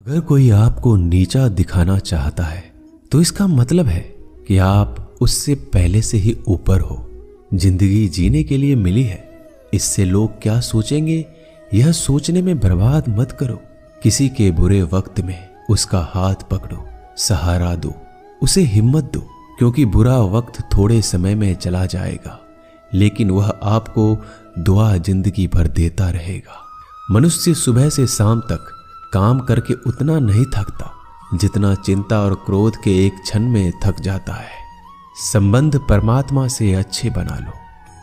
अगर कोई आपको नीचा दिखाना चाहता है तो इसका मतलब है कि आप उससे पहले से ही ऊपर हो। जिंदगी जीने के लिए मिली है, इससे लोग क्या सोचेंगे यह सोचने में बर्बाद मत करो। किसी के बुरे वक्त में उसका हाथ पकड़ो, सहारा दो, उसे हिम्मत दो, क्योंकि बुरा वक्त थोड़े समय में चला जाएगा लेकिन वह आपको दुआ जिंदगी भर देता रहेगा। मनुष्य सुबह से शाम तक काम करके उतना नहीं थकता जितना चिंता और क्रोध के एक क्षण में थक जाता है। संबंध परमात्मा से अच्छे बना लो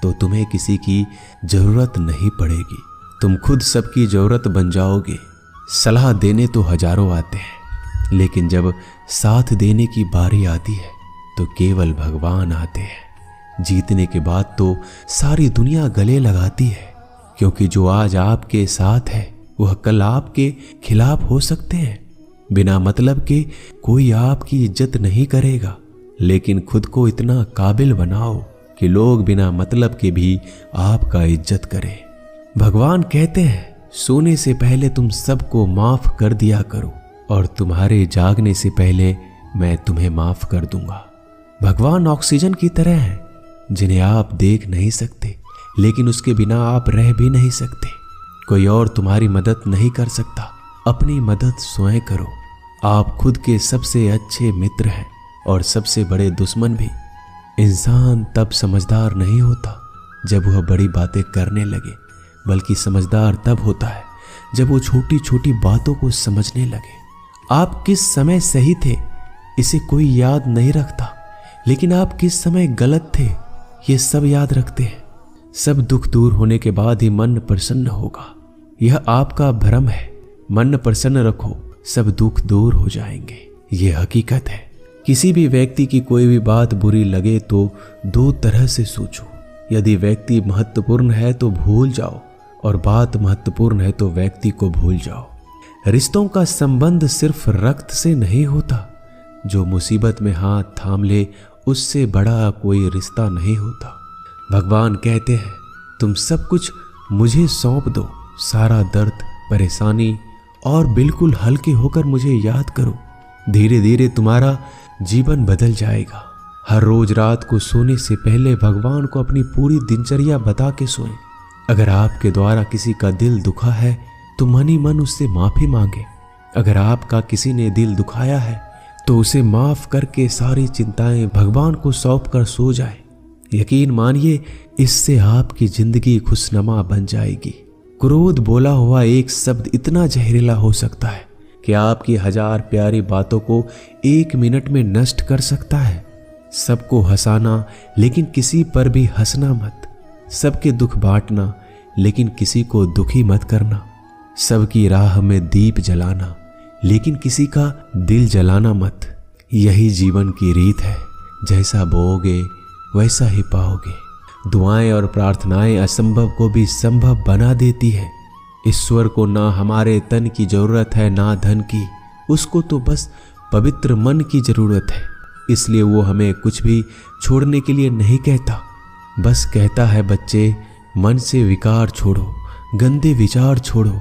तो तुम्हें किसी की जरूरत नहीं पड़ेगी, तुम खुद सबकी जरूरत बन जाओगे। सलाह देने तो हजारों आते हैं लेकिन जब साथ देने की बारी आती है तो केवल भगवान आते हैं। जीतने के बाद तो सारी दुनिया गले लगाती है, क्योंकि जो आज आपके साथ है वह कल आपके खिलाफ हो सकते हैं। बिना मतलब के कोई आपकी इज्जत नहीं करेगा, लेकिन खुद को इतना काबिल बनाओ कि लोग बिना मतलब के भी आपका इज्जत करें। भगवान कहते हैं सोने से पहले तुम सबको माफ कर दिया करो और तुम्हारे जागने से पहले मैं तुम्हें माफ कर दूंगा। भगवान ऑक्सीजन की तरह है जिन्हें आप देख नहीं सकते लेकिन उसके बिना आप रह भी नहीं सकते। कोई और तुम्हारी मदद नहीं कर सकता, अपनी मदद स्वयं करो। आप खुद के सबसे अच्छे मित्र हैं और सबसे बड़े दुश्मन भी। इंसान तब समझदार नहीं होता जब वह बड़ी बातें करने लगे, बल्कि समझदार तब होता है जब वो छोटी छोटी बातों को समझने लगे। आप किस समय सही थे इसे कोई याद नहीं रखता, लेकिन आप किस समय गलत थे ये सब याद रखते हैं। सब दुख दूर होने के बाद ही मन प्रसन्न होगा, यह आपका भ्रम है। मन प्रसन्न रखो, सब दुख दूर हो जाएंगे, यह हकीकत है। किसी भी व्यक्ति की कोई भी बात बुरी लगे तो दो तरह से सोचो। यदि व्यक्ति महत्वपूर्ण है तो भूल जाओ और बात महत्वपूर्ण है तो व्यक्ति को भूल जाओ। रिश्तों का संबंध सिर्फ रक्त से नहीं होता, जो मुसीबत में हाथ थाम ले उससे बड़ा कोई रिश्ता नहीं होता। भगवान कहते हैं तुम सब कुछ मुझे सौंप दो, सारा दर्द परेशानी, और बिल्कुल हल्के होकर मुझे याद करो। धीरे धीरे तुम्हारा जीवन बदल जाएगा। हर रोज रात को सोने से पहले भगवान को अपनी पूरी दिनचर्या बता के सोएं। अगर आपके द्वारा किसी का दिल दुखा है तो मन ही मन उससे माफी मांगे। अगर आपका किसी ने दिल दुखाया है तो उसे माफ करके सारी चिंताएं भगवान को सौंप कर सो जाए। यकीन मानिए इससे आपकी जिंदगी खुशनुमा बन जाएगी। क्रोध बोला हुआ एक शब्द इतना जहरीला हो सकता है कि आपकी हजार प्यारी बातों को एक मिनट में नष्ट कर सकता है। सबको हंसाना लेकिन किसी पर भी हंसना मत। सबके दुख बांटना लेकिन किसी को दुखी मत करना। सबकी राह में दीप जलाना लेकिन किसी का दिल जलाना मत। यही जीवन की रीत है, जैसा बोओगे वैसा ही पाओगे। दुआएं और प्रार्थनाएं असंभव को भी संभव बना देती है। ईश्वर को ना हमारे तन की जरूरत है ना धन की, उसको तो बस पवित्र मन की जरूरत है। इसलिए वो हमें कुछ भी छोड़ने के लिए नहीं कहता, बस कहता है बच्चे मन से विकार छोड़ो, गंदे विचार छोड़ो।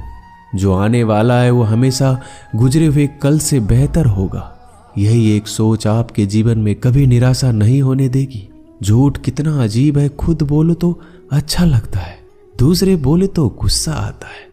जो आने वाला है वो हमेशा गुजरे हुए कल से बेहतर होगा। यही एक सोच आपके जीवन में कभी निराशा नहीं होने देगी। झूठ कितना अजीब है, खुद बोलो तो अच्छा लगता है, दूसरे बोले तो गुस्सा आता है।